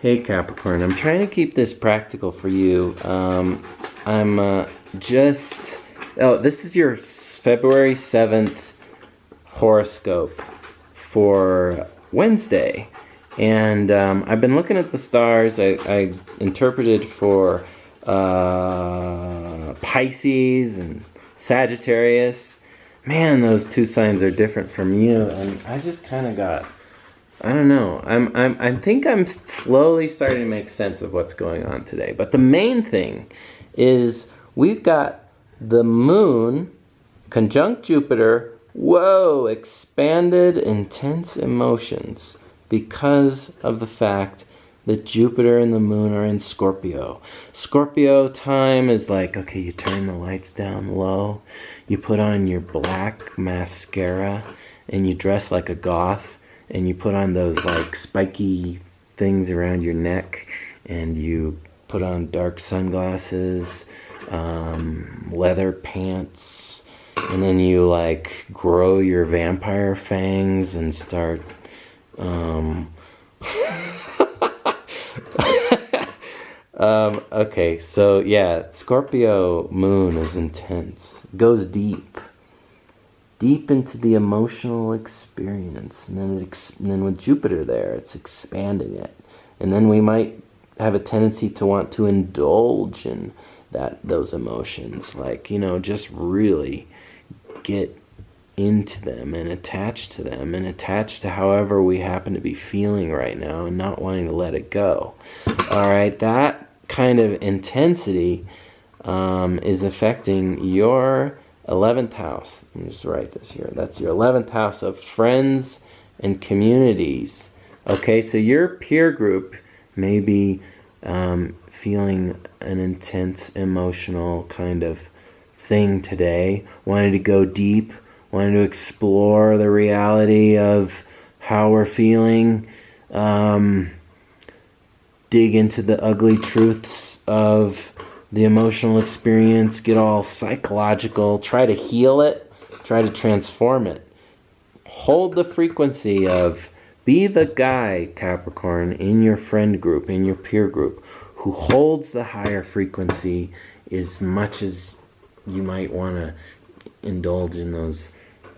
Hey Capricorn, I'm trying to keep this practical for you. This is your February 7th horoscope for Wednesday. And I've been looking at the stars. I interpreted for Pisces and Sagittarius. Man, those two signs are different from you. And I just kind of got... I don't know. I think I'm slowly starting to make sense of what's going on today. But the main thing is we've got the moon conjunct Jupiter. Whoa, expanded intense emotions because of the fact that Jupiter and the moon are in Scorpio. Scorpio time is like, okay, you turn the lights down low, you put on your black mascara, and you dress like a goth. And you put on those like spiky things around your neck, and you put on dark sunglasses, leather pants, and then you like grow your vampire fangs and start okay, so yeah, Scorpio moon is intense, goes deep into the emotional experience, and then with Jupiter there, it's expanding it, and then we might have a tendency to want to indulge in those emotions, like, you know, just really get into them and attach to them and attach to however we happen to be feeling right now and not wanting to let it go. All right, that kind of intensity is affecting your 11th house. Let me just write this here. That's your 11th house of friends and communities. Okay, so your peer group may be feeling an intense emotional kind of thing today, wanting to go deep, wanting to explore the reality of how we're feeling, dig into the ugly truths of the emotional experience, get all psychological, try to heal it, try to transform it. Hold the frequency of, be the guy, Capricorn, in your friend group, in your peer group, who holds the higher frequency as much as you might want to indulge in those,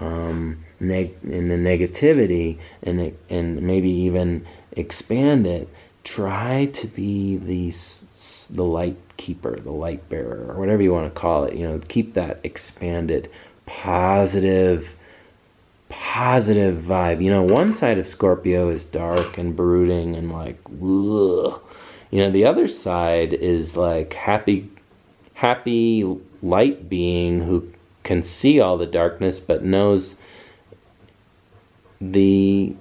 in the negativity, and maybe even expand it. Try to be the light keeper, the light bearer, or whatever you want to call it. You know, keep that expanded, positive vibe. You know, one side of Scorpio is dark and brooding and like, ugh. You know, the other side is like happy light being who can see all the darkness but knows the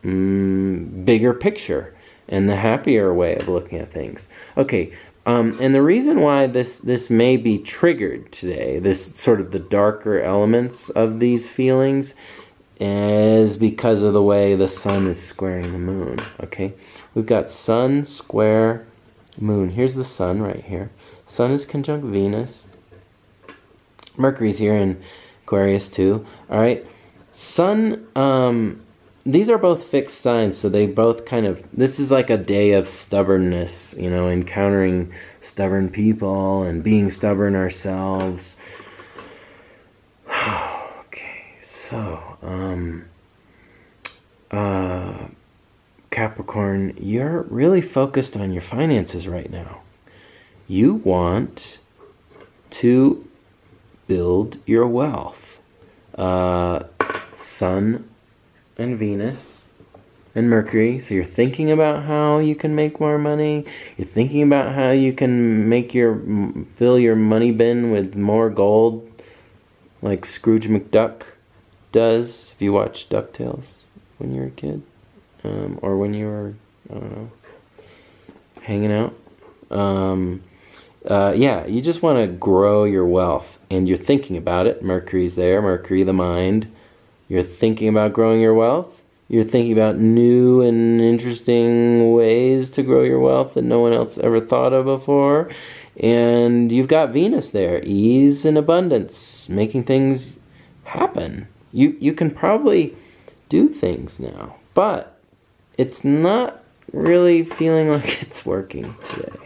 bigger picture and the happier way of looking at things. Okay, and the reason why this may be triggered today, this sort of the darker elements of these feelings, is because of the way the sun is squaring the moon. Okay, we've got sun square moon. Here's the sun right here. Sun is conjunct Venus. Mercury's here in Aquarius too. All right, sun. These are both fixed signs, so they both kind of, this is like a day of stubbornness, you know, encountering stubborn people and being stubborn ourselves. Okay, so, Capricorn, you're really focused on your finances right now. You want to build your wealth. Sun and Venus and Mercury. So you're thinking about how you can make more money. You're thinking about how you can fill your money bin with more gold, like Scrooge McDuck does. If you watched DuckTales when you were a kid, or when you were, I don't know, hanging out. Yeah, you just want to grow your wealth, and you're thinking about it. Mercury's there. Mercury, the mind. You're thinking about growing your wealth. You're thinking about new and interesting ways to grow your wealth that no one else ever thought of before. And you've got Venus there, ease and abundance, making things happen. You can probably do things now, but it's not really feeling like it's working today.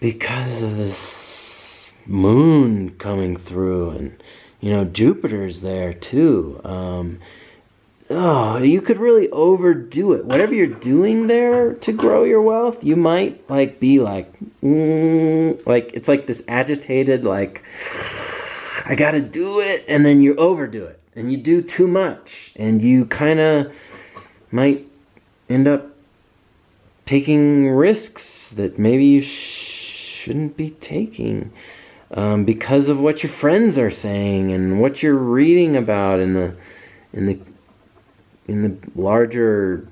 Because of this moon coming through, and Jupiter's there too. You could really overdo it. Whatever you're doing there to grow your wealth, you might be like it's like this agitated, like, I gotta do it, and then you overdo it, and you do too much, and you kind of might end up taking risks that maybe you shouldn't be taking, because of what your friends are saying and what you're reading about in the larger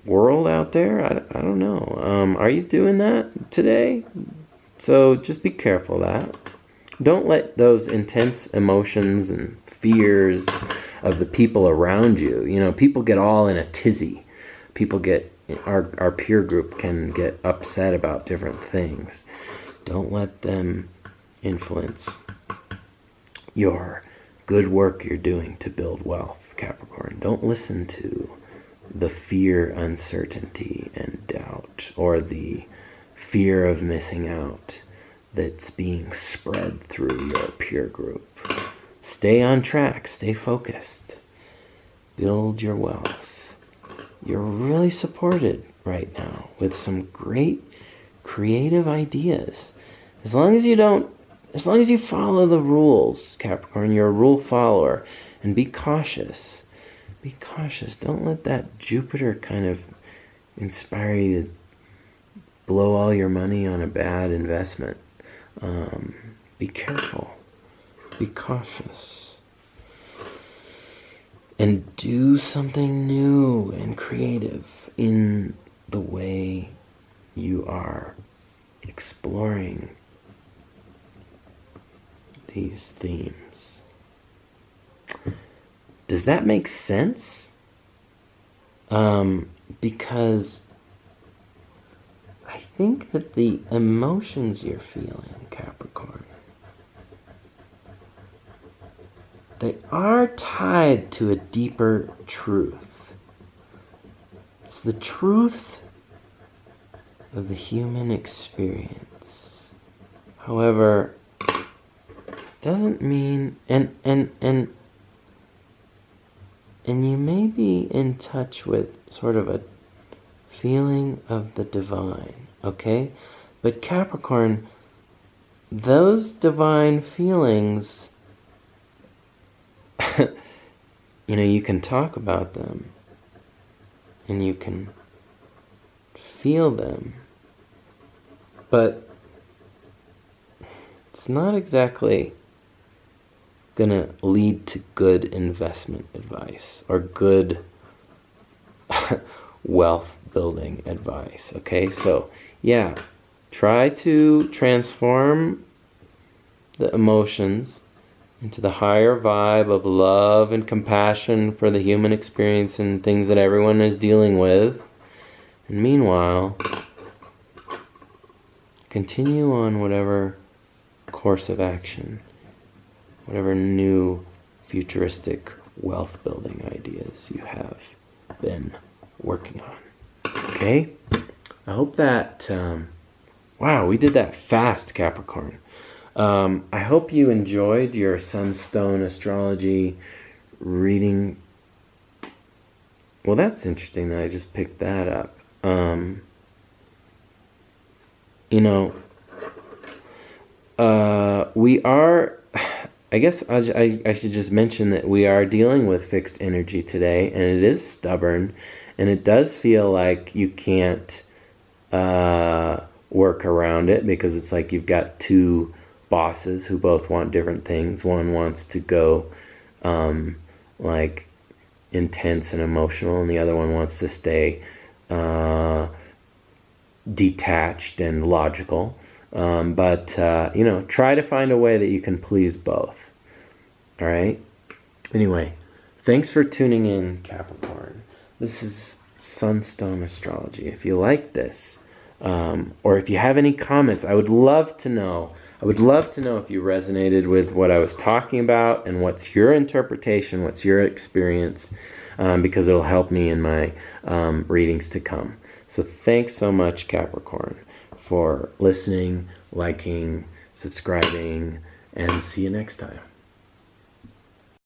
world out there. I don't know. Are you doing that today? So just be careful of that. Don't let those intense emotions and fears of the people around you. People get all in a tizzy. People get, our peer group can get upset about different things. Don't let them influence your good work you're doing to build wealth, Capricorn. Don't listen to the fear, uncertainty, and doubt, or the fear of missing out that's being spread through your peer group. Stay on track, stay focused, build your wealth. You're really supported right now with some great creative ideas. As long as you follow the rules, Capricorn, you're a rule follower, and be cautious. Be cautious. Don't let that Jupiter kind of inspire you to blow all your money on a bad investment. Be careful. Be cautious. And do something new and creative in the way you are exploring these themes. Does that make sense? Because I think that the emotions you're feeling, Capricorn, they are tied to a deeper truth. It's the truth of the human experience. However, doesn't mean, and you may be in touch with sort of a feeling of the divine, okay? But Capricorn, those divine feelings, you can talk about them and you can feel them, but it's not exactly gonna lead to good investment advice or good wealth building advice, okay? So yeah, try to transform the emotions into the higher vibe of love and compassion for the human experience and things that everyone is dealing with. And meanwhile, continue on whatever course of action, whatever new futuristic wealth building ideas you have been working on. Okay? I hope that, wow, we did that fast, Capricorn. I hope you enjoyed your Sunstone Astrology reading. Well, that's interesting that I just picked that up. We are, I guess I should just mention that we are dealing with fixed energy today, and it is stubborn, and it does feel like you can't work around it, because it's like you've got two bosses who both want different things. One wants to go like intense and emotional, and the other one wants to stay detached and logical. But try to find a way that you can please both. All right? Anyway, thanks for tuning in, Capricorn. This is Sunstone Astrology. If you like this, or if you have any comments, I would love to know. I would love to know if you resonated with what I was talking about and what's your interpretation, what's your experience. because it'll help me in my readings to come. So thanks so much, Capricorn, for listening, liking, subscribing, and see you next time.